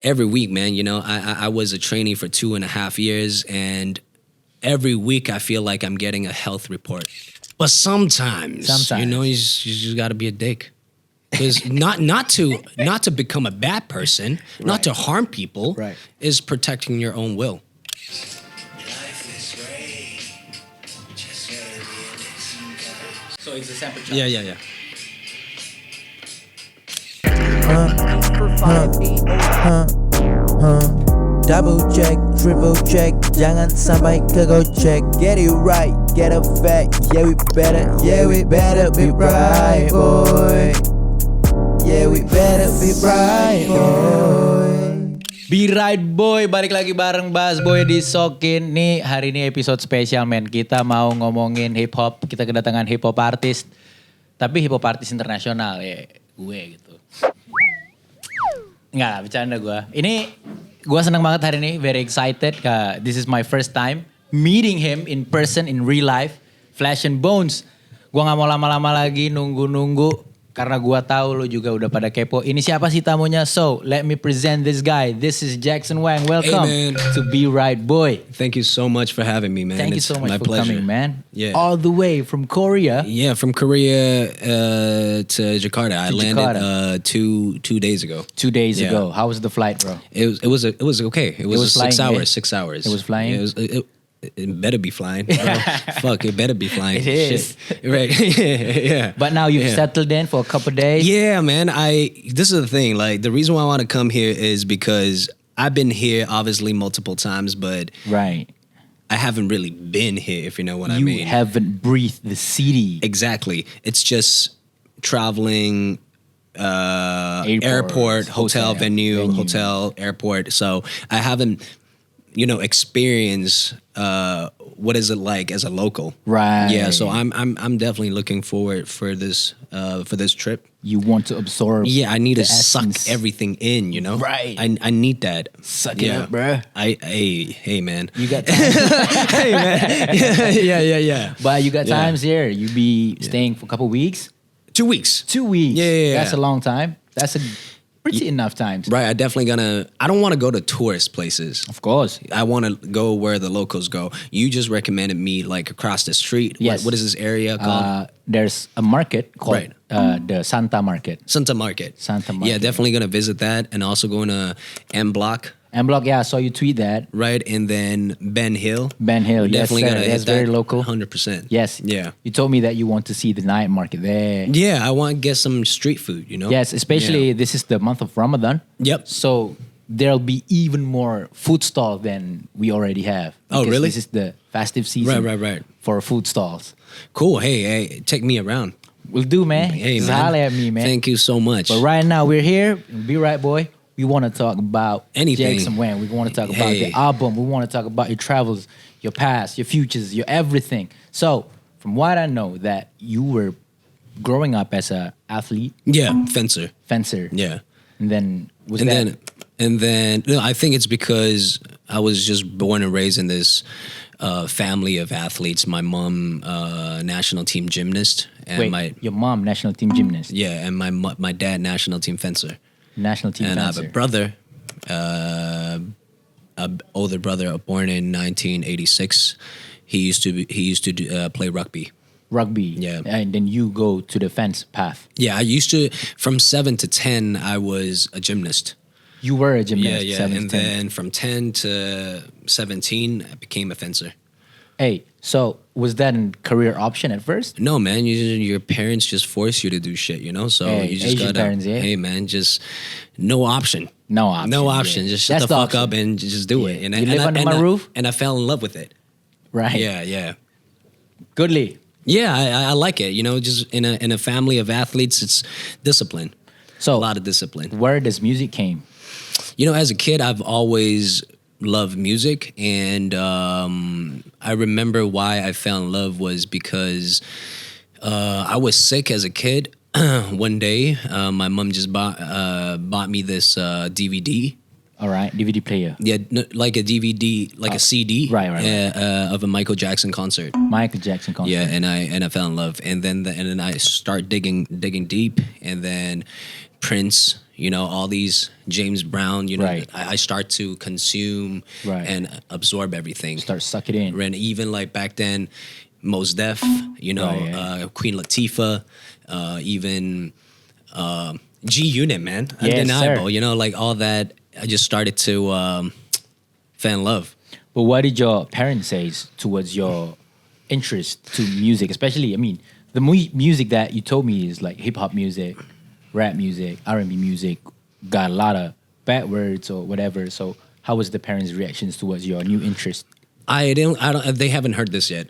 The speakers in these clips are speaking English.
every week, man. You know, I was a trainee for 2.5 years, and every week I feel like I'm getting a health report. But sometimes. You know, you just got to be a dick. Because not to become a bad person, not to harm people, is protecting your own will. So it's a sample chart. Yeah. Double check, triple check, jangan sampai kegocek. Get it right, get a fact. Yeah we better be right, boy. Yeah we better be right, boy. Be Right Boi, balik lagi bareng Basboi di Sokin. Nih hari ini episode spesial men. Kita mau ngomongin hip hop. Kita kedatangan hip hop artist. Tapi hip hop artist internasional ya. Gue gitu. Enggak, bercanda gue. Ini gue seneng banget hari ini. Very excited. This is my first time meeting him in person, in real life. Flesh and bones. Gue gak mau lama-lama lagi nunggu-nunggu. Karena gue tahu lo juga udah pada kepo. Ini siapa sih tamunya? So, let me present this guy. This is Jackson Wang. Welcome to Be Right Boi. Thank you so much for having me, man. Thank you so much for coming, man. Yeah. All the way from Korea. Yeah, from Korea to Jakarta. I landed 2 days ago. 2 days ago. How was the flight, bro? It was okay. It was 6 hours. 6 hours. It was flying. It better be flying. Fuck, it better be flying. It is. Shit. Right. Yeah. But now you've settled in for a couple of days. Yeah, man. This is the thing. Like, the reason why I want to come here is because I've been here obviously multiple times, but I haven't really been here, if you know what I mean. You haven't breathed the city. Exactly. It's just traveling, airport, hotel, venue, hotel, airport. So I haven't, experience what is it like as a local. Right. Yeah, so I'm definitely looking forward for this trip. You want to absorb. Yeah, I need to essence. suck everything in, Right. I need that. Suck it up, bro. Hey man. You got time. Hey man. Yeah. But you got times here. You be staying for a couple weeks. 2 weeks. 2 weeks. Yeah. That's a long time. That's a pretty enough times. Right, I don't want to go to tourist places. Of course. I want to go where the locals go. You just recommended me like across the street. Yes. What is this area called? There's a market called the Santa Market. Santa Market. Yeah, definitely going to visit that, and also going to M Block. M Block, yeah, I saw you tweet that. Right, and then Ben Hill. Ben Hill, definitely yes, gonna hit that's that. very local. 100%. Yes. Yeah. You told me that you want to see the night market there. Yeah, I want to get some street food, Yes, especially this is the month of Ramadan. Yep. So there'll be even more food stalls than we already have. Oh, really? This is the festive season. Right. For food stalls. Cool. Hey, take me around. We'll do, man. Hey, Just man. holler at me, man. Thank you so much. But right now we're here. Be Right Boi. We want to talk about anything. Jackson Wang. We want to talk about the album. We want to talk about your travels, your past, your futures, your everything. So, from what I know, that you were growing up as an athlete. Yeah, fencer. Yeah. And then I think it's because I was just born and raised in this family of athletes. My mom, national team gymnast, and your mom, national team gymnast. Yeah, and my dad, national team fencer. National team and fencer. I have a brother, older brother, born in 1986. He used to play rugby. Rugby. Yeah. And then you go to the fence path. Yeah, I used to, from 7 to 10, I was a gymnast. You were a gymnast. Yeah. And then from 10 to 17, I became a fencer. Hey, so was that a career option at first? No, man. Your parents just force you to do shit, So you just Asian gotta. Parents, yeah? Hey, man, just no option. No option. Just shut the fuck up and just do it. And you live under my roof? And I fell in love with it. Right. Yeah. Goodly. Yeah, I like it. Just in a family of athletes, it's discipline. So a lot of discipline. Where does music came? As a kid, I've always loved music, and I remember why I fell in love was because I was sick as a kid. One day, my mom just bought me this DVD. All right, DVD player. Yeah, like a DVD, like a CD, right. Of a Michael Jackson concert. Michael Jackson concert. Yeah, and I fell in love, and then I start digging deep, and then Prince, all these James Brown, Right. I start to consume Right. and absorb everything. Start suck it in. And even like back then, Mos Def, Right. Queen Latifah, even G Unit, man, Yes, undeniable. sir. Like all that. I just started to fall in love. But what did your parents say towards your interest to music? Especially, I mean, the music that you told me is like hip hop music, rap music, R&B music, got a lot of bad words or whatever. So how was the parents' reactions towards your new interest? I don't. They haven't heard this yet.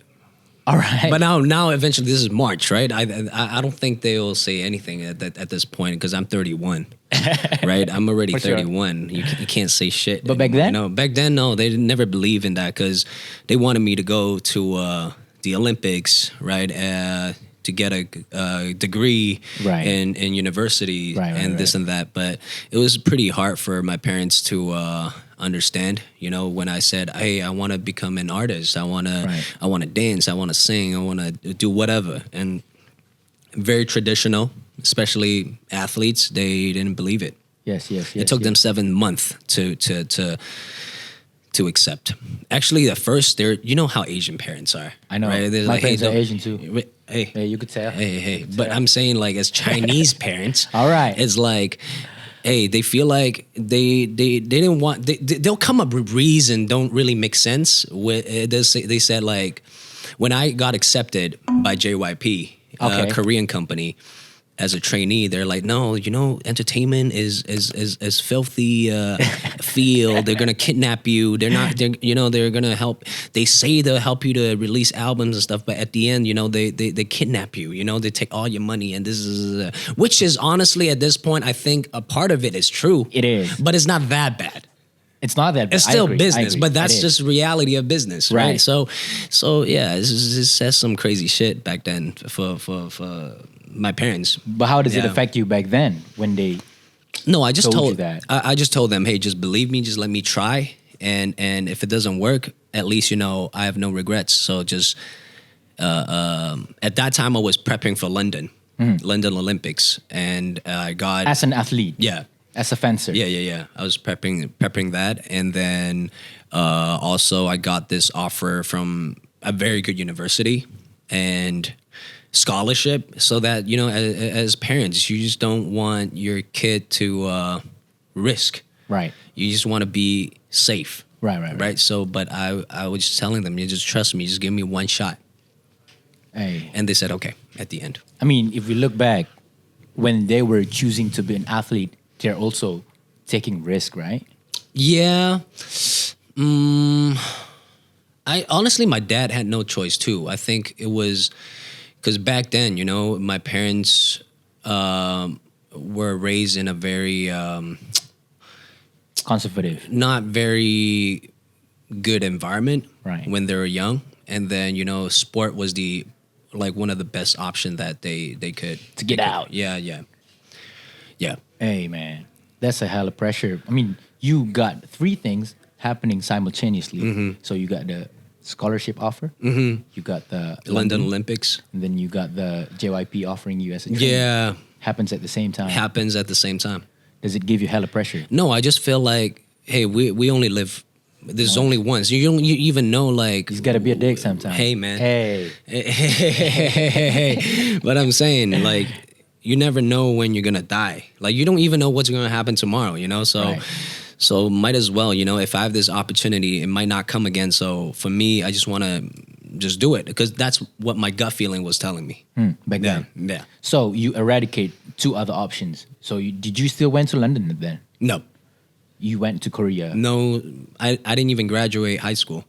All right. But now, eventually, this is March, right? I don't think they will say anything at this point because I'm 31, right? I'm already For sure. 31. You can't say shit. But back anymore, then? Back then, no, they never believed in that because they wanted me to go to the Olympics, right? To get a degree Right. in university Right, and this and that. But it was pretty hard for my parents to understand. When I said, "Hey, I want to become an artist. I want to dance. I want to sing. I want to do whatever." And very traditional, especially athletes, they didn't believe it. yes. It took them 7 months to accept. Actually, at first, you know how Asian parents are. I know. Right? They're My like, parents are don't- Asian too. Hey, Yeah, you could tell. hey. But I'm saying, like, as Chinese parents, All right. it's like, hey, they feel like they didn't want. They'll come up with reason don't really make sense. They said like, when I got accepted by JYP, Okay. a Korean company, as a trainee, they're like, no, entertainment is filthy field. They're gonna kidnap you. They're gonna help. They say they'll help you to release albums and stuff, but at the end, they kidnap you. They take all your money, and this is which is honestly at this point, I think a part of it is true. It is. but it's not that bad. It's not that bad. It's I still agree, I business, agree. but that's It is. just reality of business, right? Right. So yeah, it says some crazy shit back then for my parents. But how does it Yeah. affect you back then when they? No, I just told you told that. I just told them, hey, just believe me, just let me try, and if it doesn't work, at least I have no regrets. So just at that time, I was prepping for London Olympics, and I got As an athlete, yeah. as a fencer. Yeah. I was prepping that, and then also I got this offer from a very good university and scholarship, so that as parents, you just don't want your kid to risk. Right. You just want to be safe. Right. So, but I was just telling them, you just trust me, just give me one shot, Hey. and they said okay at the end. I mean, if we look back, when they were choosing to be an athlete, they're also taking risk, right? Yeah. I honestly, my dad had no choice too. I think it was because back then, my parents were raised in a very Conservative. not very good environment Right. when they were young, and then sport was one of the best option that they could To get they could- out. Yeah. Hey, man, that's a hell of pressure. I mean, you got three things happening simultaneously. Mm-hmm. So you got the scholarship offer. Mm-hmm. You got the London Olympics. and then you got the JYP offering you as a trainer. Yeah, Happens at the same time. happens at the same time. Does it give you hella pressure? No, I just feel like, hey, we only live. There's only once. You don't even know, like. He's got to be a dick sometimes. Hey, man. Hey. Hey. But I'm saying, like, you never know when you're gonna die. Like, you don't even know what's gonna happen tomorrow. So. Right. So might as well, if I have this opportunity, it might not come again. So for me, I just want to just do it because that's what my gut feeling was telling me. Back then. Yeah. So you eradicate two other options. So did you still went to London then? No, You went to Korea. no, I didn't even graduate high school.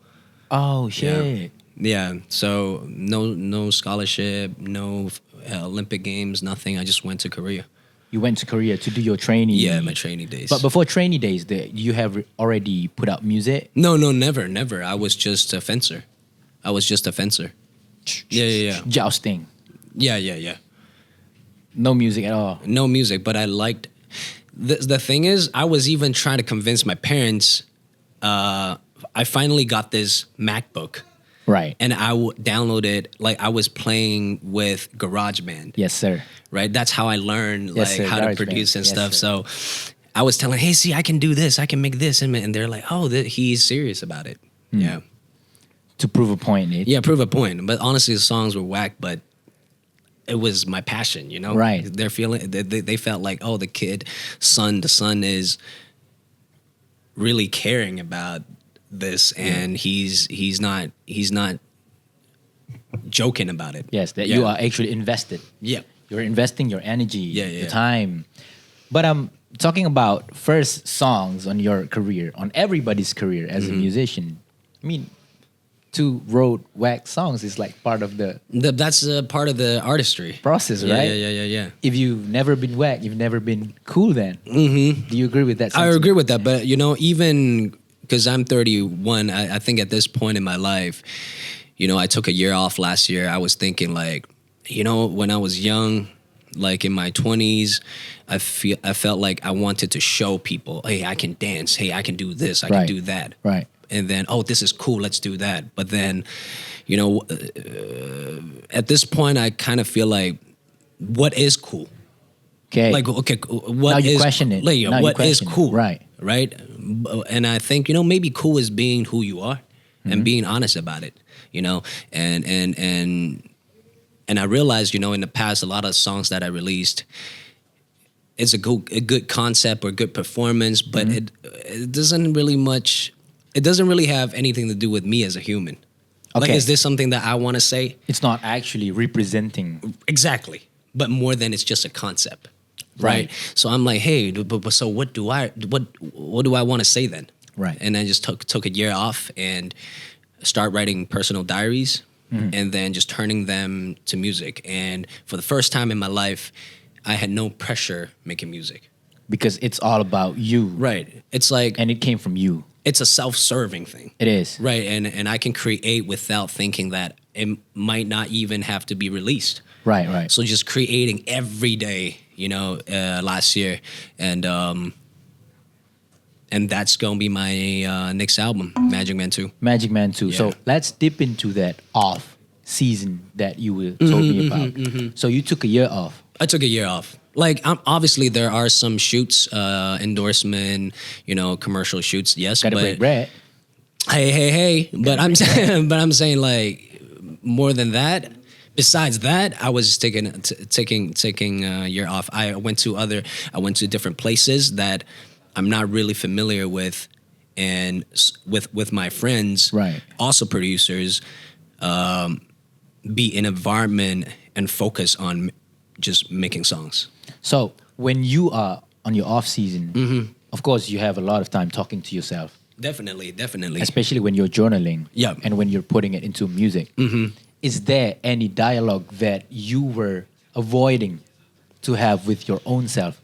Oh shit. Yeah, so no scholarship, no Olympic Games, nothing. I just went to Korea. You went to Korea to do your training. Yeah, my training days. But before training days, you have already put out music. No, never. I was just a fencer. Yeah. Jousting. Yeah. No music at all. No music, but I liked. The thing is, I was even trying to convince my parents. I finally got this MacBook. Right. And I downloaded, like I was playing with GarageBand. Yes, sir. Right? That's how I learned Yes, like sir. how to GarageBand. produce and Yes, stuff. sir. So I was telling, hey, see, I can do this. I can make this. And they're like, oh, he's serious about it. Yeah. To prove a point, Nate. Yeah, prove a point. But honestly, the songs were whack, but it was my passion, you know? Right. They're feeling, they felt like, oh, the son is really caring about this, and he's not joking about it. Yes, that you are actually invested. Yeah. You're investing your energy, Yeah. your time. But I'm talking about first songs on your career, on everybody's career as a musician. I mean, to wrote whack songs is like part of the That's part of the artistry process, right? Yeah. If you've never been whack, you've never been cool then. Mm-hmm. Do you agree with that I sentiment? agree with that, but you know, even because I'm 31, I think at this point in my life, you know, I took a year off last year. I was thinking like, you know, when I was young, like in my 20s, I felt like I wanted to show people, hey, I can dance. Hey, I can do this. I can do that. Right. And then, oh, this is cool. Let's do that. But then, you know, at this point, I kind of feel like, what is cool? Okay. Like, okay, what now you is question it. Like, Now what you is question it. cool? Right. Right. And I think, you know, maybe cool is being who you are and being honest about it. You know, and I realized, you know, in the past, a lot of songs that I released, it's a good concept or good performance, but it doesn't really have anything to do with me as a human. Okay. Like, is this something that I want to say? It's not actually representing. Exactly. But more than it's just a concept. Right. So I'm like, hey, but so what do I want to say then? Right. And I just took a year off and start writing personal diaries and then just turning them to music. And for the first time in my life, I had no pressure making music. Because it's all about you. Right. It's like, And it came from you. it's a self-serving thing. It is. Right. And I can create without thinking that it might not even have to be released. Right. So just creating every day, you know, last year. And that's going to be my next album, Magic Man 2. Magic Man 2. Yeah. So let's dip into that off season that you told me about. So you took a year off. I took a year off. Like, obviously, there are some shoots, endorsement, you know, commercial shoots. Yes, Gotta but break bread. hey. But I'm saying like more than that. Besides that, I was taking a year off. I went to different places that I'm not really familiar with, and with my friends, Right. also producers, be in environment and focus on just making songs. So when you are on your off season, of course you have a lot of time talking to yourself, Definitely. especially when you're journaling Yeah. and when you're putting it into music. Is there any dialogue that you were avoiding to have with your own self,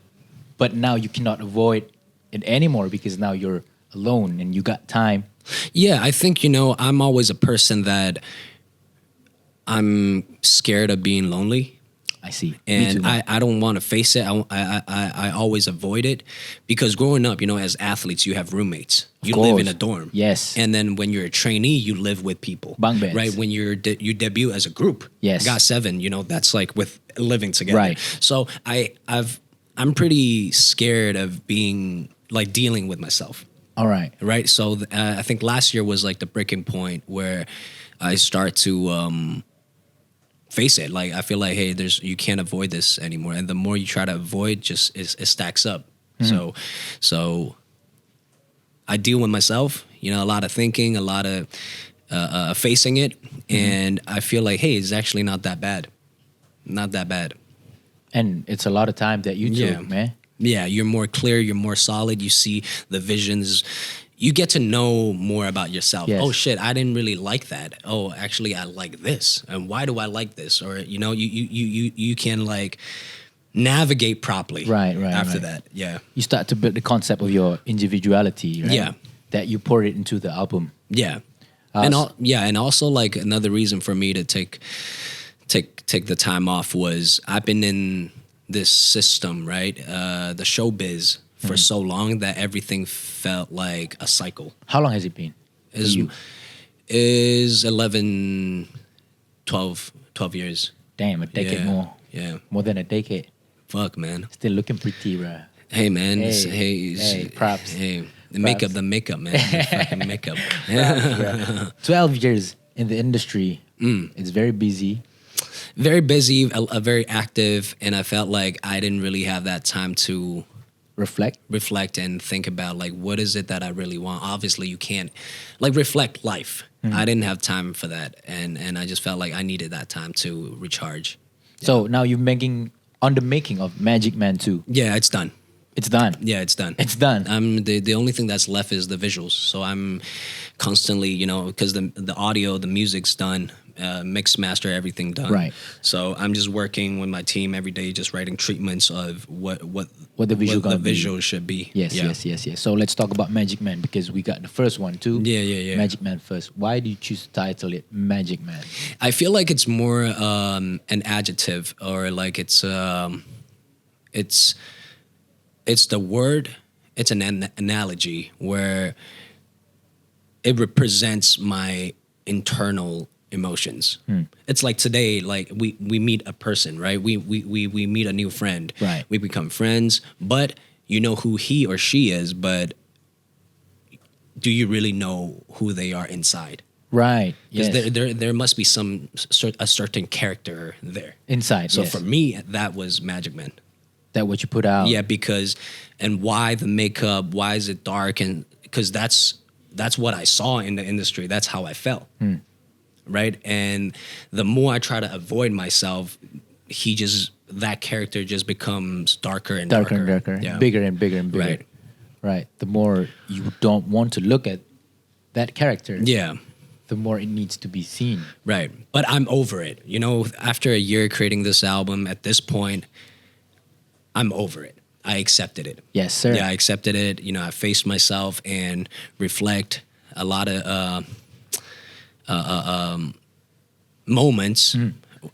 but now you cannot avoid it anymore because now you're alone and you got time? Yeah, I think, you know, I'm always a person that I'm scared of being lonely. I see. Me And too, man. I don't want to face it. I always avoid it because growing up, you know, as athletes, you have roommates. You live in a dorm. Yes. And then when you're a trainee, you live with people. Bunk beds. Right. When you debut as a group. Yes. GOT7, you know, that's like with living together. Right. So I'm pretty scared of being like dealing with myself. All right. Right. So I think last year was like the breaking point where I start to face it. Like, I feel like, hey, you can't avoid this anymore. And the more you try to avoid, just it stacks up. So I deal with myself, you know, a lot of thinking, a lot of facing it. And I feel like, hey, it's actually not that bad. Not that bad. And it's a lot of time that you took, man. Yeah, you're more clear, you're more solid, you see the visions. You get to know more about yourself. Yes. Oh shit, I didn't really like that. Oh, actually I like this. And why do I like this? Or, you know, you can like navigate properly. Right, after right. that. Yeah. You start to build the concept of your individuality, right? Yeah. That you pour it into the album. Yeah. And also like another reason for me to take the time off was I've been in this system, right? The showbiz for so long that everything felt like a cycle. How long has it been? for you? is 11, 12 years. Damn, a decade more. Yeah. More than a decade. Fuck, man. Still looking pretty, bro. Hey, man. Hey, props. Hey, the makeup, man. The fucking makeup. Props, bro. 12 years in the industry. It's very busy. Very busy, very active, and I felt like I didn't really have that time to reflect and think about like what is it that I really want. Obviously, you can't like reflect life. I didn't have time for that, and I just felt like I needed that time to recharge. So now you're on the making of Magic Man 2. Yeah, it's done. It's done. Yeah, it's done. It's done. The only thing that's left is the visuals. So I'm constantly, because the audio, the music's done, mix, master, everything done. Right. So I'm just working with my team every day, just writing treatments of what the visual should be. Yes. So let's talk about Magic Man because we got the first one too. Yeah. Magic Man first. Why do you choose to title it Magic Man? I feel like it's more an adjective, or like it's the word. It's an analogy where it represents my internal emotions. It's like today, like we meet a person, right? We meet a new friend. Right. We become friends, but you know who he or she is, but do you really know who they are inside? Right. Because Yes. there must be a certain character there. Inside. So yes. for me, that was Magic Man. That what you put out. Yeah, and why the makeup? Why is it dark? And because that's what I saw in the industry. That's how I felt. Right. And the more I try to avoid myself, that character just becomes darker and darker. And darker. Yeah. Bigger and bigger and bigger. Right. Right. The more you don't want to look at that character. Yeah. The more it needs to be seen. Right. But I'm over it. After a year creating this album, at this point, I'm over it. I accepted it. Yes, sir. Yeah, I accepted it. I faced myself and reflect a lot of moments.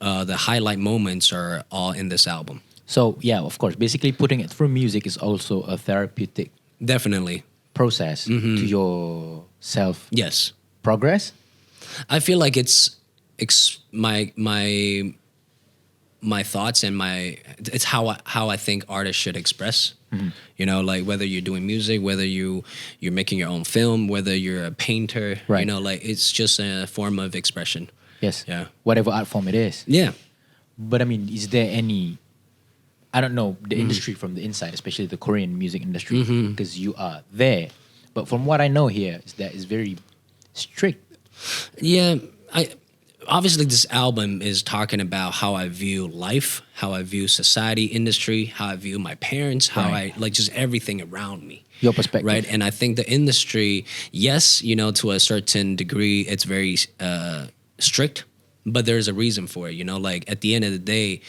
The highlight moments are all in this album. So yeah, of course, basically putting it through music is also a therapeutic Definitely. process to your self Yes. progress. I feel like it's my thoughts and it's how I think artists should express. Like whether you're doing music, whether you're making your own film, whether you're a painter, Right. like it's just a form of expression. Yes. Yeah. Whatever art form it is. Yeah. But I mean, is there any, I don't know, the industry from the inside, especially the Korean music industry, because you are there. But from what I know here is that it's very strict. Yeah, obviously this album is talking about how I view life, how I view society, industry, how I view my parents, how Right. I like just everything around me. Your perspective. Right. And I think the industry, yes, to a certain degree, it's very strict, but there's a reason for it. Like at the end of the day,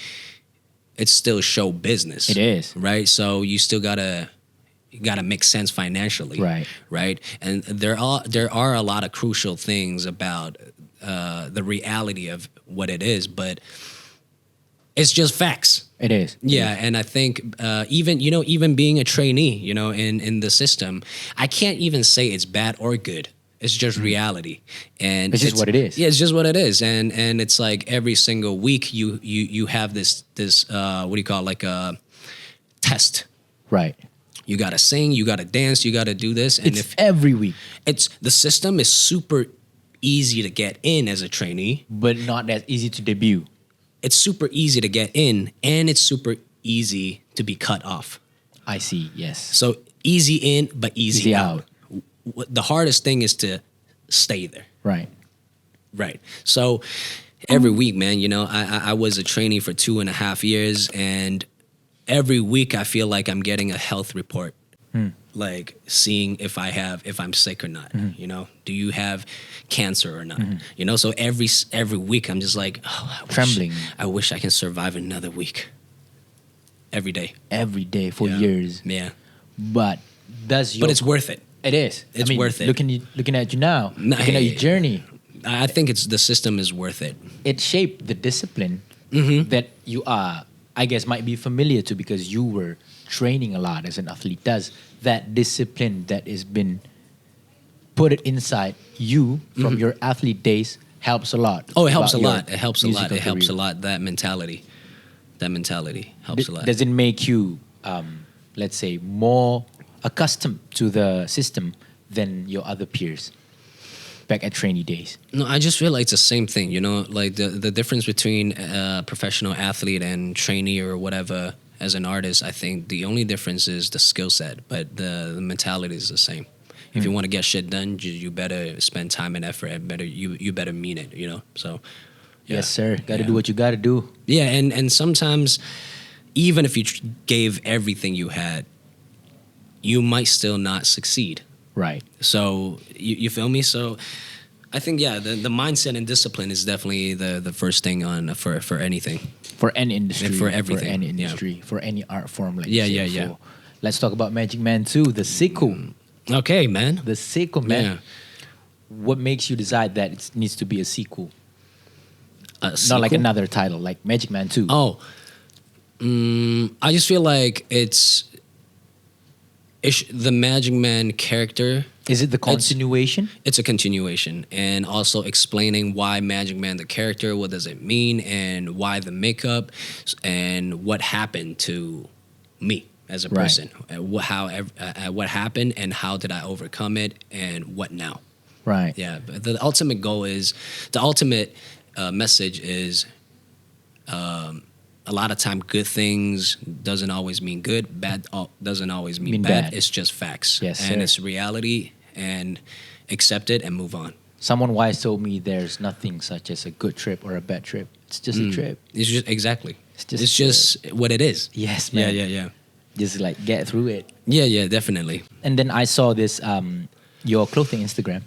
it's still show business. It is. Right. So you still gotta make sense financially. Right. Right. And there are a lot of crucial things about the reality of what it is, but it's just facts. It is. Yeah, and I think even being a trainee, in the system, I can't even say it's bad or good. It's just reality, and It's just what it is. Yeah, it's just what it is, and it's like every single week you have this what do you call it, like a test. Right. You gotta sing, you gotta dance, you gotta do this, and It's every week, the system is super easy to get in as a trainee. but not that easy to debut. It's super easy to get in, and it's super easy to be cut off. I see, yes. So easy in, but easy, Easy out. The hardest thing is to stay there. Right. Right. So every week, man, I was a trainee for 2.5 years, and every week I feel like I'm getting a health report. Like seeing if I'm sick or not. Do you have cancer or not? So every week I'm just like, Trembling. I wish I can survive another week. Every day. Every day for Yeah. years. Yeah. But But it's worth it. It is. It's worth it. Looking at you now, Nah, looking at your hey. journey, I think the system is worth it. it shaped the discipline that you are, I guess, might be familiar to because you were training a lot as an athlete. Does that discipline that has been put it inside you from your athlete days helps a lot. Oh, it helps a about your lot. It helps a lot. musical It helps a career. lot. That mentality helps a lot. Does it make you, let's say, more accustomed to the system than your other peers back at trainee days? No, I just feel like it's the same thing. You know, like the difference between a professional athlete and trainee or whatever as an artist, I think the only difference is the skill set, but the mentality is the same. If you want to get shit done, you better spend time and effort, and you better mean it. You know, so. Yeah. Yes, sir. Got to do what you got to do. Yeah, and sometimes, even if you gave everything you had, you might still not succeed. Right. So you feel me? So I think the mindset and discipline is definitely the first thing on for anything. For any industry. And for everything. For any industry. For any art form. Like Yeah, you said yeah. before. Let's talk about Magic Man 2, the sequel. Okay, man. The sequel, man. Yeah. What makes you decide that it needs to be a sequel? Sequel? Not like another title, like Magic Man 2. Oh, I just feel like it's the Magic Man character. Is it the continuation? It's a continuation, and also explaining why Magic Man the character, what does it mean, and why the makeup, and what happened to me as a person, what happened, and how did I overcome it, and what now. Right. Yeah, but the ultimate goal is the ultimate message is. A lot of time, good things doesn't always mean good. Bad doesn't always mean bad. It's just facts. Yes, and sir. it's reality, and accept it and move on. Someone wise told me there's nothing such as a good trip or a bad trip. It's just a trip. It's just exactly. It's just It's just what it is. Yes, man. Yeah. Just like get through it. Yeah, definitely. And then I saw this, your clothing Instagram.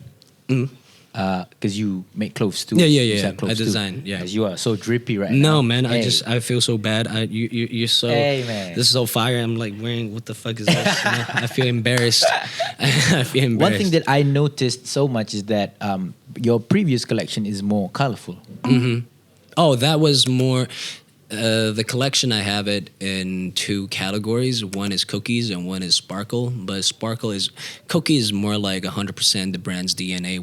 Because you make clothes too. Yeah. You sell clothes I too. design. Yeah. 'Cause you are so drippy right now. No, man. Hey. I feel so bad. You're so. Hey, man. This is so fire. I'm like wearing. What the fuck is this? You know, I feel embarrassed. I feel embarrassed. One thing that I noticed so much is that your previous collection is more colorful. Oh, that was more. The collection, I have it in two categories. One is cookies and one is sparkle. But cookie is more like 100% the brand's DNA.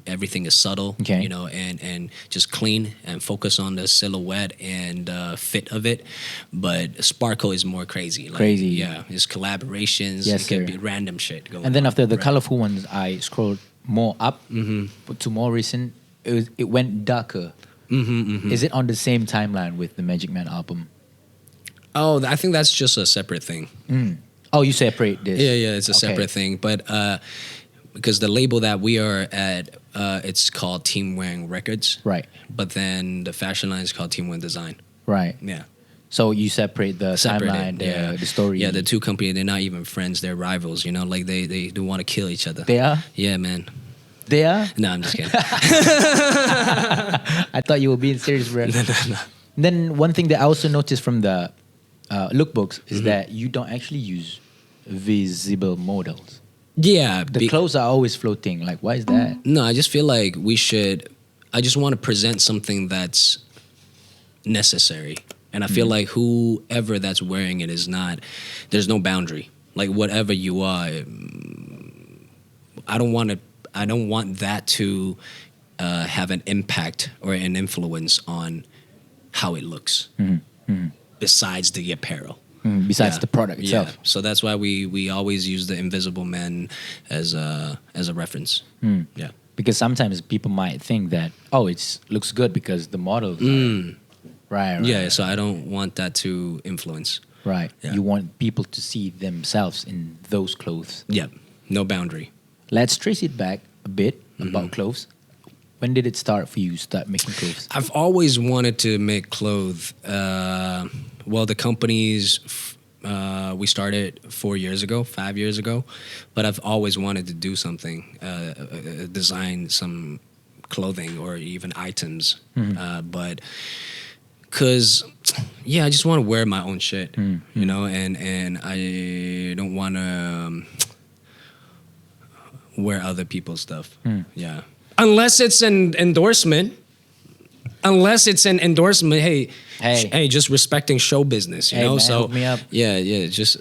Everything is subtle, Okay. you know, and just clean and focus on the silhouette and fit of it. But sparkle is more crazy. Like, Crazy. Yeah, it's collaborations. Yes, it could sir. be random shit going on. And then after the Right. colorful ones, I scrolled more up to more recent. It went darker. Is it on the same timeline with the Magic Man album? Oh, I think that's just a separate thing. Oh, you separate this. Yeah, it's a Okay. separate thing. But because the label that we are at, it's called Team Wang Records. Right. But then the fashion line is called Team Wang Design. Right. Yeah. So you separate the Separated, timeline, the story. Yeah, the two companies, they're not even friends. They're rivals, you know? Like, they do want to kill each other. They are? Yeah, man. They are? No, I'm just kidding. I thought you were being serious, bro. No. Then one thing that I also noticed from the lookbooks is that you don't actually use visible models. Yeah. The clothes are always floating. Like, why is that? No, I just feel like I just want to present something that's necessary. And I feel like whoever that's wearing it there's no boundary. Like, whatever you are, I don't want that to have an impact or an influence on how it looks. Besides the apparel. Besides Yeah. the product itself. Yeah. So that's why we always use the Invisible Man as a reference. Yeah. Because sometimes people might think that, it looks good because the models are. Right. Yeah. So I don't want that to influence. Right. Yeah. You want people to see themselves in those clothes. Yeah. No boundary. Let's trace it back a bit about clothes. When did it start for you to start making clothes? I've always wanted to make clothes. Well, the companies we started 5 years ago, but I've always wanted to do something, design some clothing or even items. But because, I just want to wear my own shit, you know, and I don't want to wear other people's stuff. Yeah. Unless it's an endorsement. Unless it's an endorsement, hey, just respecting show business, you know. Man, so hook me up. yeah, just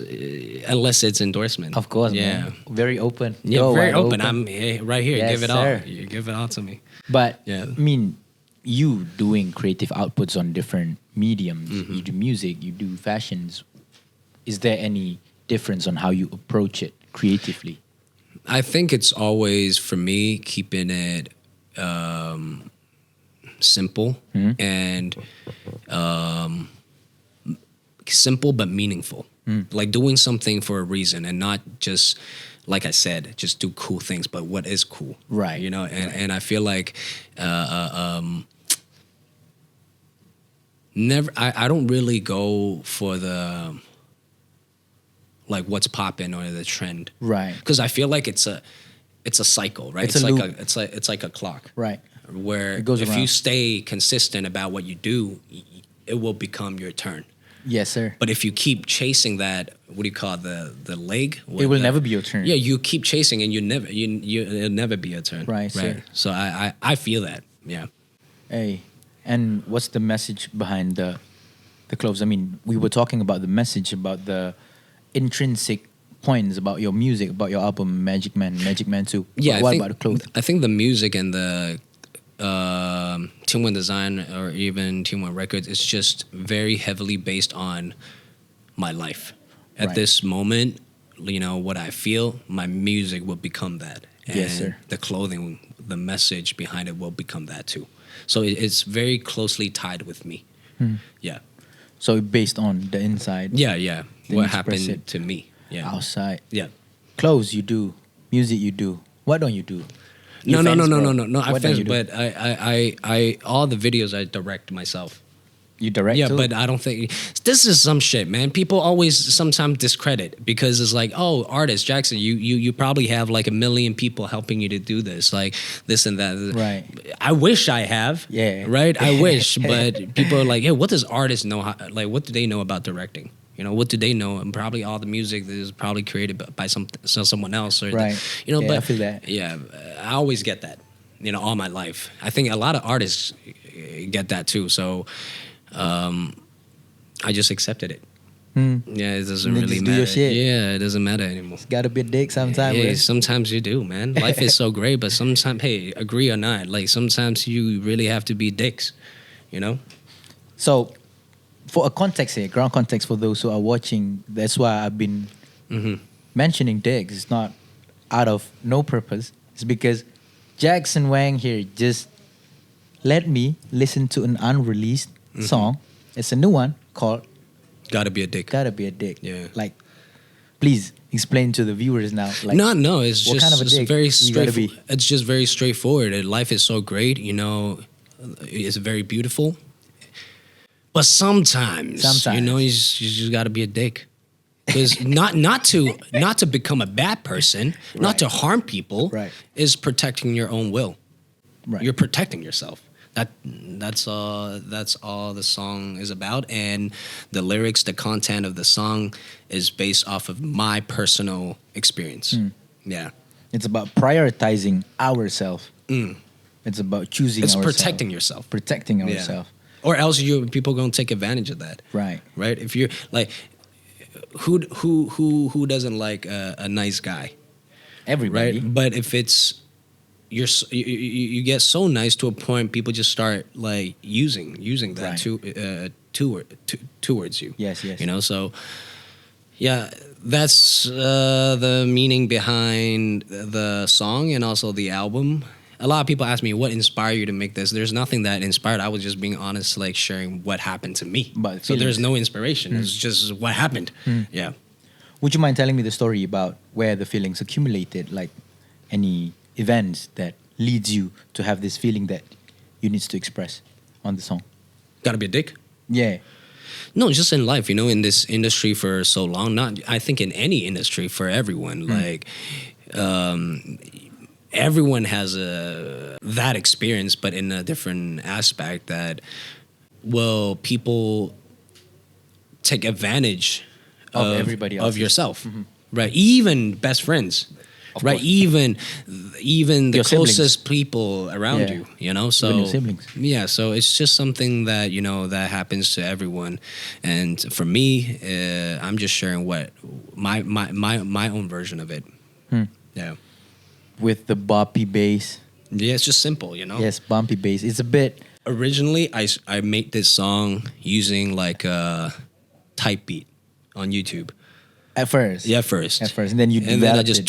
unless it's endorsement, Of course, yeah, man. Very open. yeah, Yo, very wide open. I'm right here. Yes, give it sir. all. You give it all to me. But Yeah. I mean, you doing creative outputs on different mediums. You do music, you do fashions. Is there any difference on how you approach it creatively? I think it's always for me keeping it simple and simple but meaningful. Like doing something for a reason and not just, like I said, just do cool things, but what is cool, Right. You know, and I feel like I don't really go for the like what's popping or the trend, Right. Because I feel like it's a cycle, right? It's a like loop. it's like a clock, Right. where It goes if around. you stay consistent about what you do, it will become your turn. Yes, sir. But if you keep chasing that, what do you call it, the leg? It will never be your turn. Yeah, you keep chasing and it'll never be your turn. Right, sir. So I feel that. Yeah. Hey, and what's the message behind the clothes? I mean, we were talking about the message, about the intrinsic points about your music, about your album, Magic Man 2. Yeah, But what I think, about the clothes? I think the music and the Team One design or even Team One Records is just very heavily based on my life. At Right. this moment, you know, what I feel, my music will become that. And Yes, sir. the clothing, the message behind it will become that too. So it's very closely tied with me. Yeah. So based on the inside, Yeah. Then What express happened it to me. Yeah. outside. Yeah. Clothes you do, music you do. What don't you do? No. You fence, bro. No. I What don't you finished, do? but I all the videos I direct myself. You direct Yeah, too? but I don't think this is some shit, man. People always sometimes discredit because it's like, oh, artist Jackson, you probably have like 1 million people helping you to do this, like this and that. Right. I wish I have. Yeah. Right. I wish, but people are like, hey, what does artists know? Like, what do they know about directing? You know, what do they know? And probably all the music is probably created by someone else, or Right. you know. Yeah, but I feel that. Yeah, I always get that. You know, all my life. I think a lot of artists get that too. So. I just accepted it. Yeah, it doesn't You really just do your matter. shit. Yeah, it doesn't matter anymore. Gotta be a dick sometimes. Hey, bro. sometimes you do, man. Life is so great, but sometimes, hey, agree or not, like sometimes you really have to be dicks, you know? So, for a context here, ground context for those who are watching, that's why I've been mentioning dicks. It's not out of no purpose. It's because Jackson Wang here just let me listen to an unreleased song. It's a new one called Gotta be a dick. Gotta Be a Dick. Yeah. Like, please explain to the viewers now. Like, No, it's what just kind of a it's dick very you gotta be? straightforward. It's just very straightforward. And life is so great, you know. It's very beautiful, but sometimes you know, you just got to be a dick, because not to become a bad person, not to harm people, Right. is protecting your own will. Right. You're protecting yourself. That's all the song is about, and the lyrics, the content of the song is based off of my personal experience. Yeah. It's about prioritizing ourselves. It's about choosing It's ourselves. protecting yourself. Protecting Yeah. ourselves. Or else people gonna take advantage of that. Right. Right? If you're like, who doesn't like a nice guy, Everybody. right? But if it's you get so nice to a point, people just start like using that Right. towards you. Yes. You know, so yeah, that's the meaning behind the song and also the album. A lot of people ask me, what inspired you to make this? There's nothing that inspired. I was just being honest, like sharing what happened to me. But So there's feelings. no inspiration. It's just what happened. Yeah. Would you mind telling me the story about where the feelings accumulated? Like any events that leads you to have this feeling that you need to express on the song? Gotta be a dick. Yeah. No, just in life, you know, in this industry for so long. I think in any industry for everyone. Like, everyone has that experience, but in a different aspect. That people take advantage Of everybody of else's. yourself, right? Even best friends, Of right? course. Even even the Your siblings. closest people around Yeah. you, you know. So Even your siblings. yeah, so it's just something that that happens to everyone, and for me, I'm just sharing what my own version of it. Yeah, With the boppy bass. yeah, it's just simple, Yes, bumpy bass. It's a bit. Originally, I made this song using like a type beat on YouTube. At first. Yeah, first. At first. And then you And then I developed just it.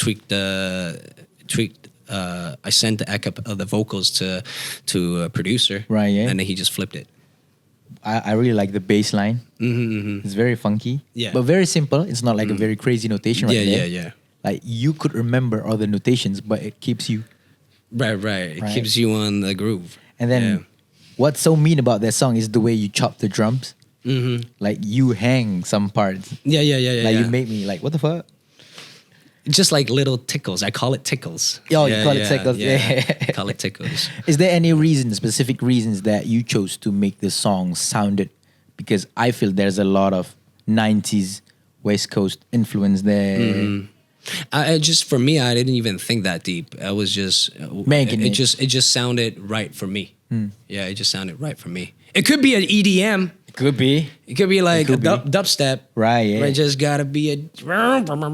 tweaked. I sent the the vocals to a producer. Right, yeah. And then he just flipped it. I really like the bass line. Mm-hmm. It's very funky. Yeah. But very simple. It's not like a very crazy notation right Yeah, there. yeah. Like you could remember all the notations, but it keeps you. Right. It Right. keeps you on the groove. And then what's so mean about that song is the way you chop the drums. Mm-hmm. Like you hang some parts. Yeah. Like you make me like, what the fuck? just like little tickles. I call it tickles. Oh, you call it tickles. Yeah. I call it tickles. Is there any specific reasons that you chose to make this song sounded? Because I feel there's a lot of 90s West Coast influence there. Mm-hmm. I just for me, I didn't even think that deep. I was just Making it. It just sounded right for me. Yeah, it just sounded right for me. It could be an EDM. It could be. It could be like could be. dubstep. Right, yeah. But it just gotta be a.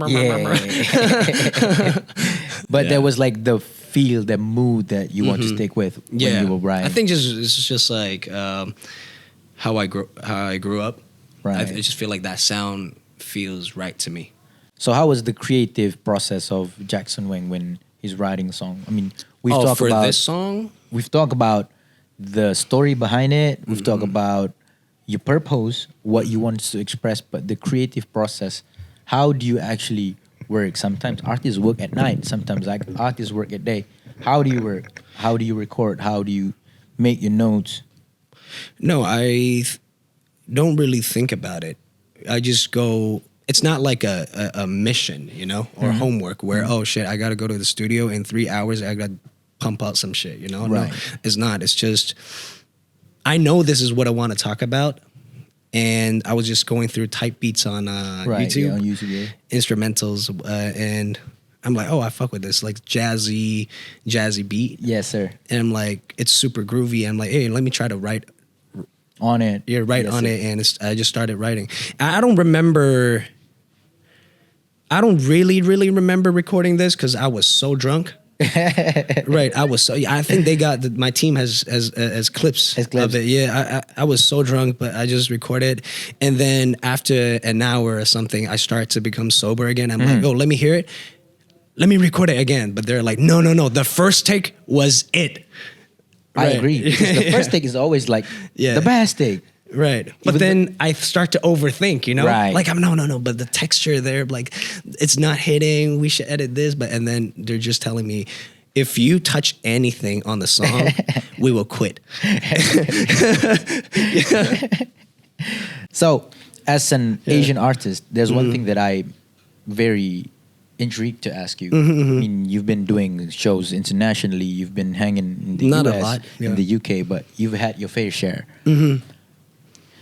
Yeah. But there was like the feel, the mood that you want to stick with when you were writing. I think it's just like how I grew up. Right. I just feel like that sound feels right to me. So how was the creative process of Jackson Wang when he's writing a song? I mean, we've talked for about this song. We've talked about the story behind it. We've talked about your purpose, what you want to express, but the creative process. How do you actually work? Sometimes artists work at night. Sometimes artists work at day. How do you work? How do you record? How do you make your notes? No, I don't really think about it. I just go. It's not like a mission, or homework where, oh shit, I got to go to the studio in 3 hours. I got to pump out some shit, Right. No, it's not. It's just, I know this is what I want to talk about. And I was just going through type beats on YouTube, Yeah, on YouTube, yeah. instrumentals. And I'm like, oh, I fuck with this, like jazzy beat. Yes, sir. And I'm like, it's super groovy. I'm like, hey, let me try to write On it. You're right Yes, on sir. it, and I just started writing. I don't remember. I don't really remember recording this because I was so drunk. Right, I was so. I think they got my team has clips Has clips. of it. Yeah, I was so drunk, but I just recorded, and then after an hour or something, I start to become sober again. I'm like, oh, let me hear it. Let me record it again. But they're like, no. The first take was it. I Right. agree. Because the first take is always like the best take. Right. But Even then I start to overthink, Right. Like I'm no, but the texture there, like it's not hitting. We should edit this. And then they're just telling me, if you touch anything on the song, we will quit. So, as an Asian artist, there's one thing that I very intrigued to ask you. I mean, you've been doing shows internationally. You've been hanging in the Not a US, lot, yeah. in the UK, but you've had your fair share.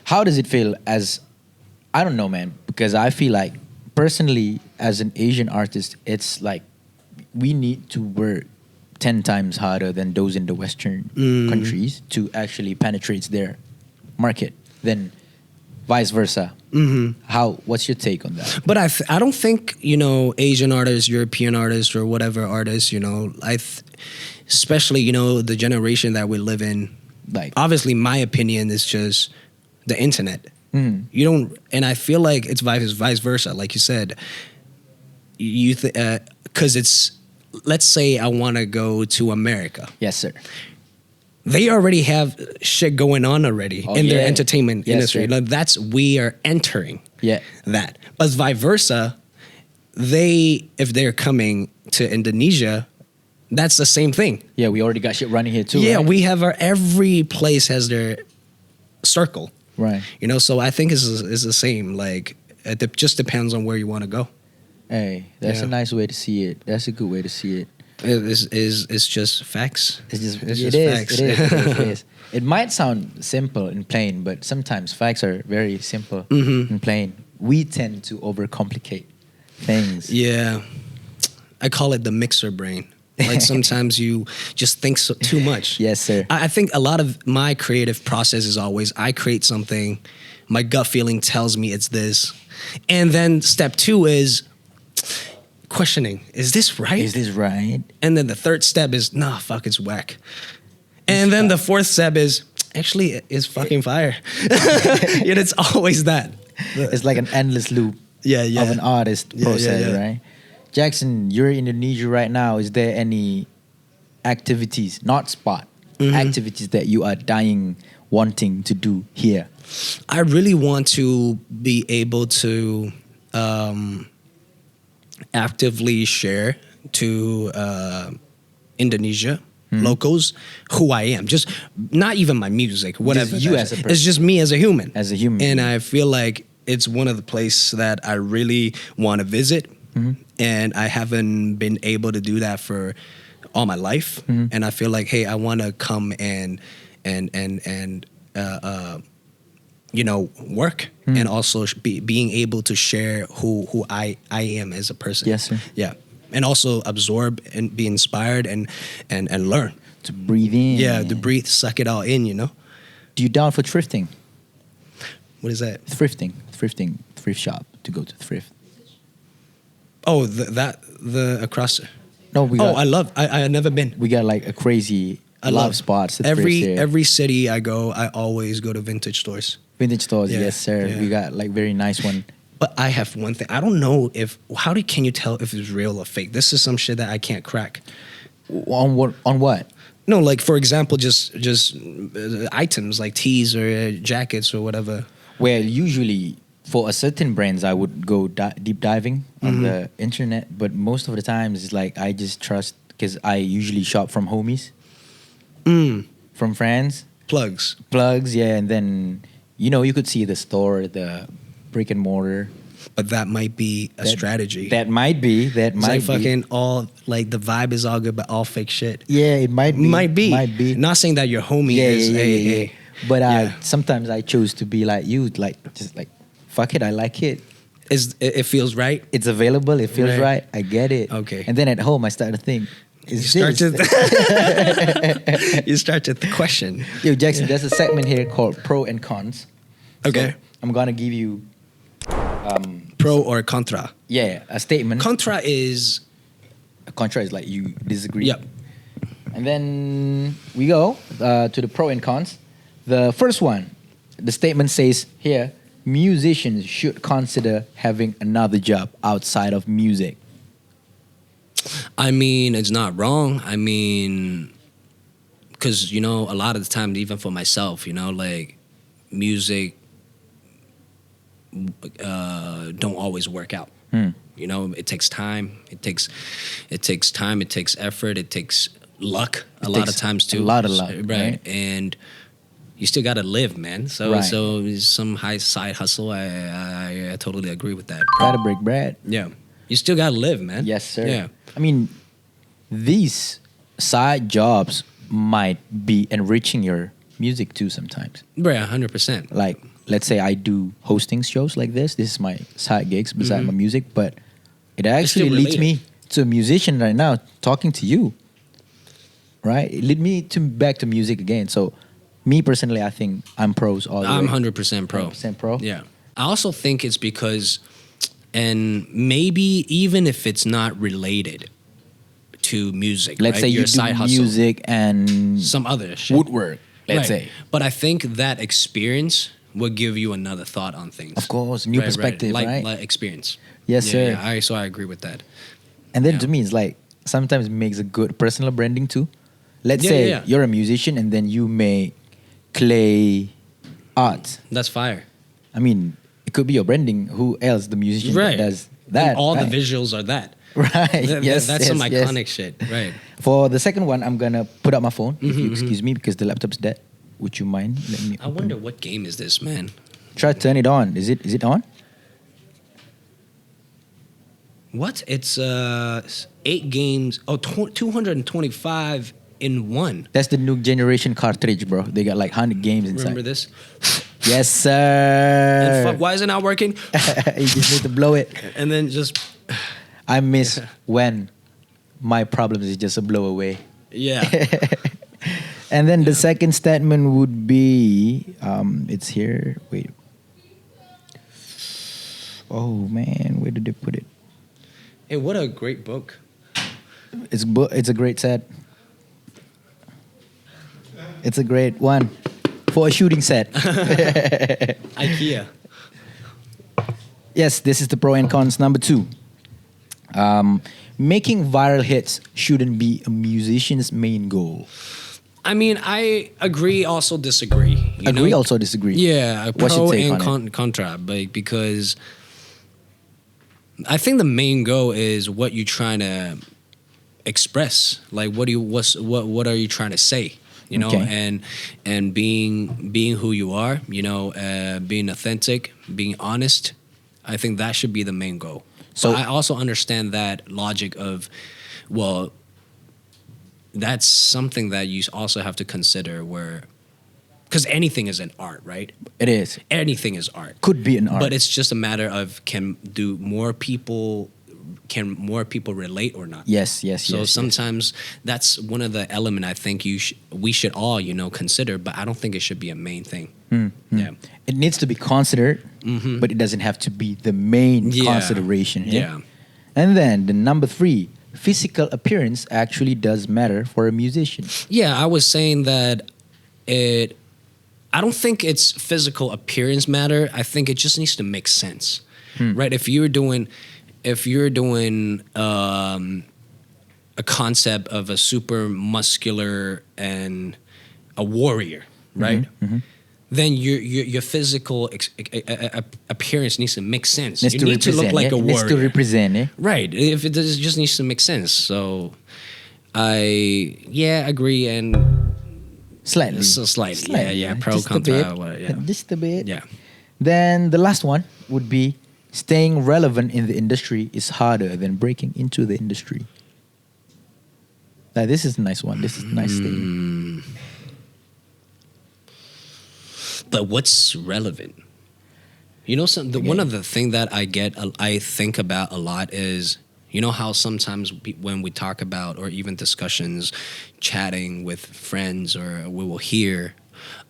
How does it feel as, I don't know, man, because I feel like personally as an Asian artist, it's like we need to work 10 times harder than those in the Western countries to actually penetrate their market than vice versa. What's your take on that? But I don't think, Asian artists, European artists, or whatever artists, especially, the generation that we live in, Like, obviously my opinion is just the internet. You don't, and I feel like it's vice versa, like you said. Because it's, let's say I want to go to America. yes, sir. They already have shit going on already in their entertainment Yes, industry. sir. Like we are entering Yeah. that. But vice versa, if they're coming to Indonesia, that's the same thing. Yeah, we already got shit running here too. Yeah, right? we have every place has their circle. Right. So I think it's the same. Like it just depends on where you want to go. Hey, that's Yeah. a nice way to see it. That's a good way to see it. It's just facts. It's just, It's it just is, facts. it is. It might sound simple and plain, but sometimes facts are very simple and plain. We tend to overcomplicate things. Yeah, I call it the mixer brain. Like sometimes you just think too much. Yes, sir. I think a lot of my creative process is always I create something, my gut feeling tells me it's this. And then step 2 is questioning, is this right? Is this right? And then the third step is, nah, fuck, it's whack. And then the fourth step is, actually, it's fucking fire. And it's always that. It's like an endless loop of an artist process, right? Jackson, you're in Indonesia right now. Is there any activities, not spot, activities that you are wanting to do here? I really want to be able to actively share to Indonesia locals who I am. Just not even my music, whatever. Just you as a person. It's just me as a human. As a human. And I feel like it's one of the places that I really want to visit. And I haven't been able to do that for all my life. And I feel like, hey, I want to come and work and also being able to share who I am as a person. Yes, sir. Yeah. And also absorb and be inspired and learn. To breathe in. Yeah, to breathe, suck it all in, Do you down for thrifting? What is that? Thrift shop, to go to thrift. Oh, the across. No, I have never been. We got like a crazy lot of spots. Every city I go, I always go to vintage stores. Vintage stores, Yeah, yes, sir. yeah. We got like very nice one. But I have one thing. I don't know can you tell if it's real or fake? This is some shit that I can't crack. On what? No, like for example, just items like tees or jackets or whatever. Well, usually for a certain brands, I would go deep diving on the internet. But most of the times, it's like I just trust because I usually shop from homies, from friends. Plugs, yeah. And then, you could see the store, the brick and mortar. But that might be a strategy. That might be. It's like fucking all, like the vibe is all good, but all fake shit. Yeah, it might be. Might be. Not saying that your homie is, hey. But sometimes I choose to be like you, just fuck it, I like it. It feels right? It's available, it feels right. I get it. Okay. And then at home, I start to think, you start to question. Yo, Jackson, there's a segment here called Pro and Cons. Okay. So I'm going to give you... pro or contra? Yeah, a statement. Contra is like you disagree. Yep. And then we go to the pro and cons. The first one, the statement says here, musicians should consider having another job outside of music. I mean, it's not wrong. I mean, because, a lot of the time, even for myself, like music don't always work out. It takes time. It takes time. It takes effort. It takes luck a lot of times too. A lot of luck, right? And you still got to live, man. So some high side hustle. I totally agree with that. Gotta break bread. Yeah, you still got to live, man. Yes, sir. Yeah. I mean, these side jobs might be enriching your music too sometimes. Yeah, 100%. Like, let's say I do hosting shows like this. This is my side gigs beside my music, but it actually leads me to a musician right now talking to you. Right? It led me back to music again. So, me personally, I think I'm pros all the way. I'm 100% pro. 100% pro? Yeah. I also think it's because, and maybe even if it's not related to music, let's say your you side do hustle, music and some other shit. Woodwork, let's say. But I think that experience will give you another thought on things. Of course, new perspective, right? Like experience. Yes, sir. Yeah, so I agree with that. And then to me, it's like sometimes it makes a good personal branding too. Let's say you're a musician and then you make clay art. That's fire. I mean, it could be your branding. Who else, the musician that does that? And all the visuals are that. Right. That's some iconic shit. Right. For the second one, I'm gonna put up my phone. If you excuse me, because the laptop's dead. Would you mind? Let me. I wonder what game is this, man. Try to turn it on. Is it on? What? It's 8 games. Oh, 225 in one. That's the new generation cartridge, bro. They got like 100 games inside. Remember this? Yes, sir. And fuck, why is it not working? You just need to blow it. And then just... I miss when my problems is just a blow away. Yeah. And then the second statement would be, it's here. Wait. Oh man, where did they put it? Hey, what a great book. It's a great set. It's a great one for a shooting set. IKEA. Yes, this is the pro and cons. Number 2. Making viral hits shouldn't be a musician's main goal. I mean, I agree, also disagree. Also disagree. Yeah, What's pro your take and contra, because I think the main goal is what you're trying to express. Like, what are you trying to say? You know, Okay. and being who you are. You know, being authentic, being honest. I think that should be the main goal. So But I also understand that logic of, well, that's something that you also have to consider because anything is an art, right? it is. Anything is art. Could be an art. But it's just a matter of can more people relate or not? Yes. So sometimes that's one of the element I think we should all, consider, but I don't think it should be a main thing. Yeah. It needs to be considered, but it doesn't have to be the main consideration. Yeah. And then the number 3, physical appearance actually does matter for a musician. Yeah, I was saying that I don't think it's physical appearance matter. I think it just needs to make sense, right? If you're doing a concept of a super muscular and a warrior, right? Then your physical appearance needs to make sense. Needs you to need to look like a warrior. Needs to represent, yeah? Right. If it just needs to make sense. So I agree and Slightly. so slightly. Yeah. Pro Just contra. a bit. Just a bit. Yeah. Then the last one would be staying relevant in the industry is harder than breaking into the industry. Now, this is a nice one. This is a nice thing. But what's relevant? One of the thing that I think about a lot is, how sometimes when we talk about or even discussions, chatting with friends, or we will hear,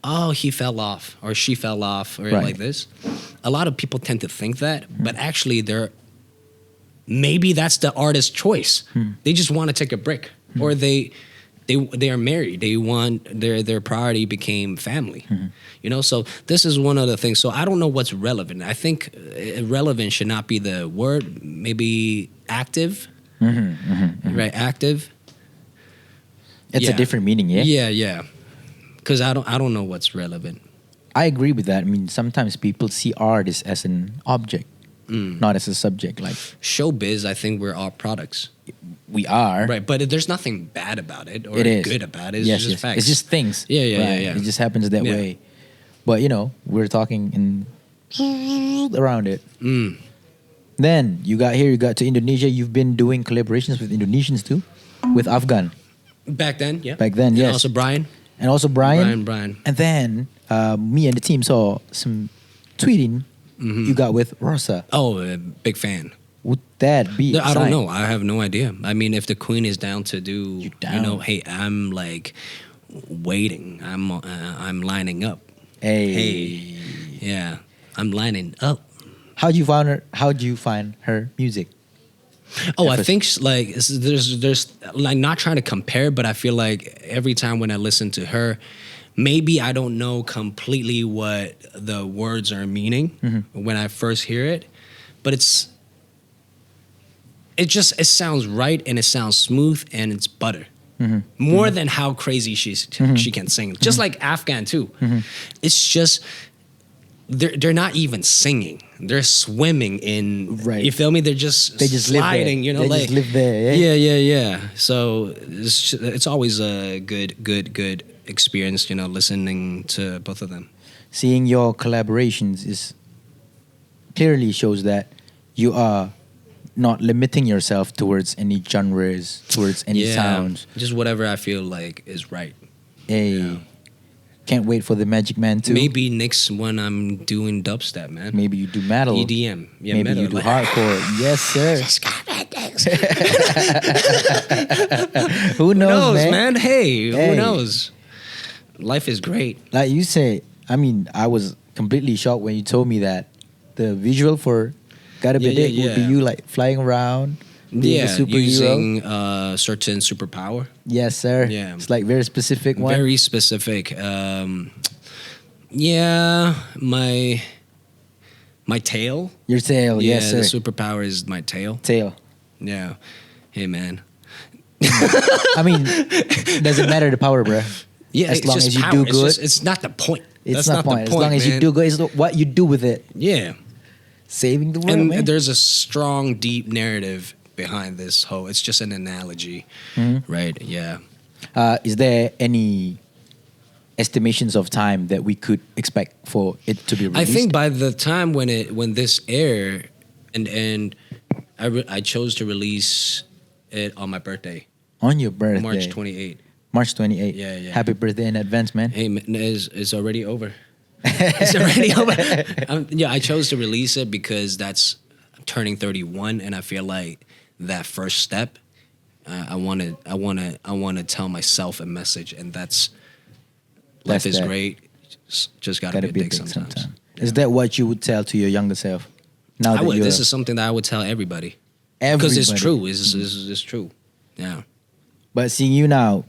oh, he fell off or she fell off or Right. like this. A lot of people tend to think that, but actually maybe that's the artist's choice. They just want to take a break, or they are married. They want their priority became family. So this is one of the things. So I don't know what's relevant. I think relevant should not be the word. Maybe active, right? Active. It's a different meaning, yeah? Yeah. Because I don't know what's relevant. I agree with that. I mean, sometimes people see artists as an object, not as a subject. Like Showbiz, I think we're all products. we are. Right, but there's nothing bad about it or It is. good about it. It's Yes, just yes. facts. It's just things. Yeah. It just happens that Yeah. way. But we're talking around it. Then you got to Indonesia. You've been doing collaborations with Indonesians too, with Afghan. Back then, yeah. Back then, And yes. also Brian. And also Brian. Brian. And then me and the team saw some tweeting you got with Rosa. Oh, big fan. Would that be? I don't know. I have no idea. I mean, if the queen is down to do, You down. hey, I'm like waiting. I'm lining up. Hey. Yeah, I'm lining up. How'd you find her music? Oh, I Efforts. think there's like not trying to compare, but I feel like every time when I listen to her, maybe I don't know completely what the words are meaning when I first hear it, but it sounds right and it sounds smooth and it's butter. More than how crazy she can sing. Just like Afghan too. It's just they're not even singing. They're swimming in. Right. You feel me? They just sliding. live there. They just live there. Yeah? Yeah. So it's always a good experience. Listening to both of them. Seeing your collaborations clearly shows that you are not limiting yourself towards any genres, towards any sounds. Just whatever I feel like is right. Hey, can't wait for the Magic Man too. Maybe next one I'm doing dubstep, man. Maybe you do metal. EDM. Yeah, Maybe metal. you do hardcore. Yes, sir. Just got it. thanks. Who knows, man? Hey, who knows? Life is great. Like you say, I mean, I was completely shocked when you told me that the visual for Gotta Be a Dick would be you like flying around, being a superhero. Using certain superpower. Yes, sir. Yeah. It's like very specific one. Very specific. My tail. Your tail, yes, sir. The superpower is my tail. Tail. Yeah. Hey, man. I mean, doesn't matter the power, bro. Yeah, as it's long just as you power. do good. It's not the point. It's That's not the point. point. As long as you do good, it's what you do with it. Yeah. Saving the world, And man. there's a strong, deep narrative behind this whole. It's just an analogy, right? Yeah. Is there any estimations of time that we could expect for it to be released? I think by the time when this air, and I chose to release it on my birthday, on your birthday, March 28th. March 28th. Yeah. Happy birthday in advance, man. Hey, man, it's already over. It's already over. I chose to release it because I'm turning 31, and I feel like that first step. I want to tell myself a message, and that's life is great. Just gotta be a dick sometimes. Yeah. Is that what you would tell to your younger self? Now that this is something that I would tell everybody. Because it's true. It's true. Yeah. But seeing you now,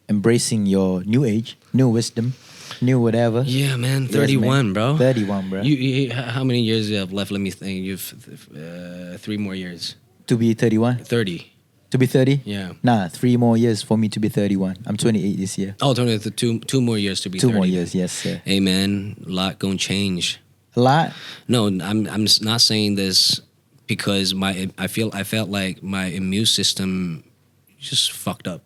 embracing your new age, new wisdom, new whatever. Yeah, man. 31, bro. 31, bro. You how many years you have left? Let me think. You've 3 more years. To be 31? 30. To be 30? Yeah. Nah, 3 more years for me to be 31. I'm 28 this year. Oh, two more years to be 2 30. more years, yes, sir. Hey, man, a lot gonna change. A lot? No, I'm not saying this because I felt like my immune system just fucked up.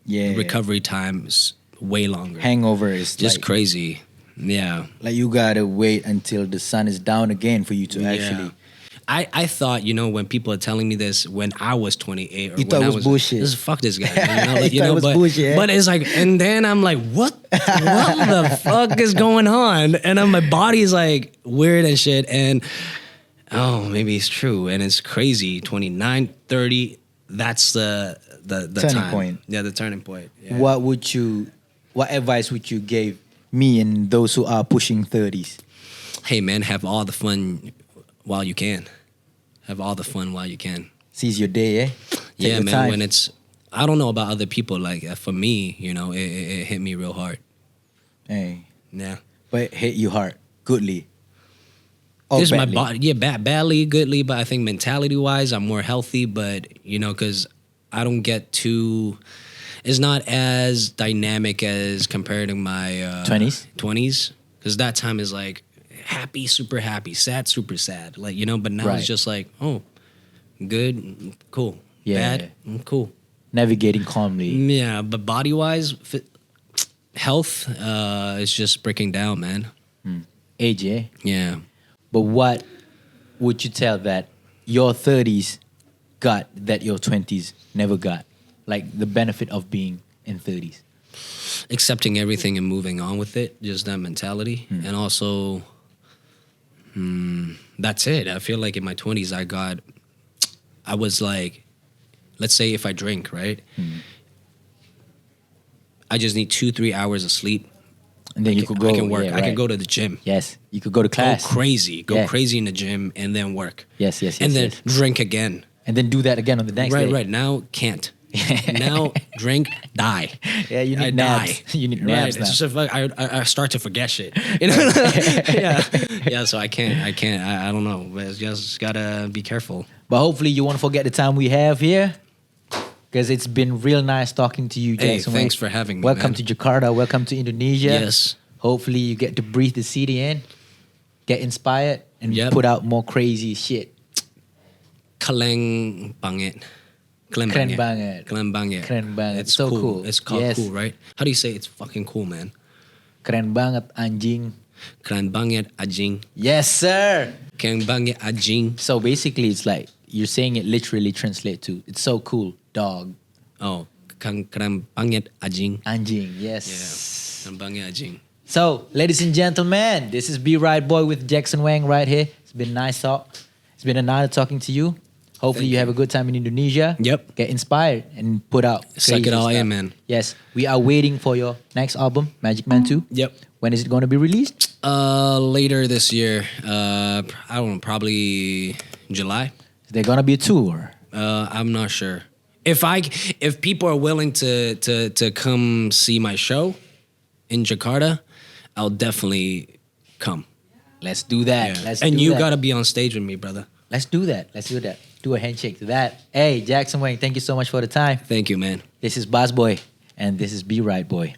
Yeah. Recovery time is way longer. Hangover is just like, crazy. Yeah. Like you gotta wait until the sun is down again for you to actually. I thought, when people are telling me this when I was 28 or you when thought I it was bullshit. Fuck this guy. It was bullshit. But it's like, and then I'm like, what the fuck is going on? And then my body's like weird and shit. And maybe it's true. And it's crazy. 29, 30, that's the turning time. point. Yeah, the turning point. Yeah. What advice would you give me and those who are pushing 30s? Hey man, have all the fun while you can. Have all the fun while you can. Seize your day, eh? Yeah, man. Time. When I don't know about other people. Like for me, it hit me real hard. Hey. Yeah. But it hit you hard, goodly. This is my body. Yeah, badly, goodly. But I think mentality wise, I'm more healthy. But because I don't get too. It's not as dynamic as compared to my 20s. 20s, because that time is like happy, super happy, sad, super sad. Like but now it's just like good, cool, bad, cool. Navigating calmly. Yeah, but body wise, health is just breaking down, man. Age, eh? Yeah. But what would you tell that your 30s got that your 20s never got? Like the benefit of being in 30s. Accepting everything and moving on with it, just that mentality. And also, that's it. I feel like in my 20s, I was like, let's say if I drink, right? I just need 2-3 hours of sleep. And then you could go. I can work. Yeah, I can go to the gym. Yes. You could go to class. Go crazy in the gym and then work. Yes. And then drink again. And then do that again on the next day. Right. Now, can't. Now, drink, die. Yeah, you need naps. You need naps now. It's just I start to forget shit. Yeah. So I can't. I don't know. But it's just gotta be careful. But hopefully you won't forget the time we have here, because it's been real nice talking to you, Jackson. Hey, thanks for having me. Welcome to Jakarta. Welcome to Indonesia. Yes. Hopefully you get to breathe the city in, get inspired, and put out more crazy shit. Keren banget. Keren banget. Keren banget. Keren banget. It's so cool. It's called cool, right? How do you say it's fucking cool, man? Keren banget anjing. Keren banget anjing. Yes, sir. Keren banget anjing. So basically it's like you're saying it literally translate to it's so cool, dog. Oh, keren banget anjing. Anjing, yes. Yeah. Keren banget anjing. So, ladies and gentlemen, this is Right Boi with Jackson Wang right here. It's been a nice talk. It's been an honor talking to you. Hopefully you have a good time in Indonesia. Yep. Get inspired and put out. Suck it all crazy in, stuff. man. Yes. We are waiting for your next album, Magic Man 2. Yep. When is it going to be released? Later this year. I don't know, probably July. Is there going to be a tour? I'm not sure. If people are willing to come see my show in Jakarta, I'll definitely come. Let's do that. Yeah. Let's and do you that. gotta be on stage with me, brother. Let's do that. Let's do that. Do a handshake to that. Hey, Jackson Wang, thank you so much for the time. Thank you, man. This is Basboi, and this is Be Right Boy.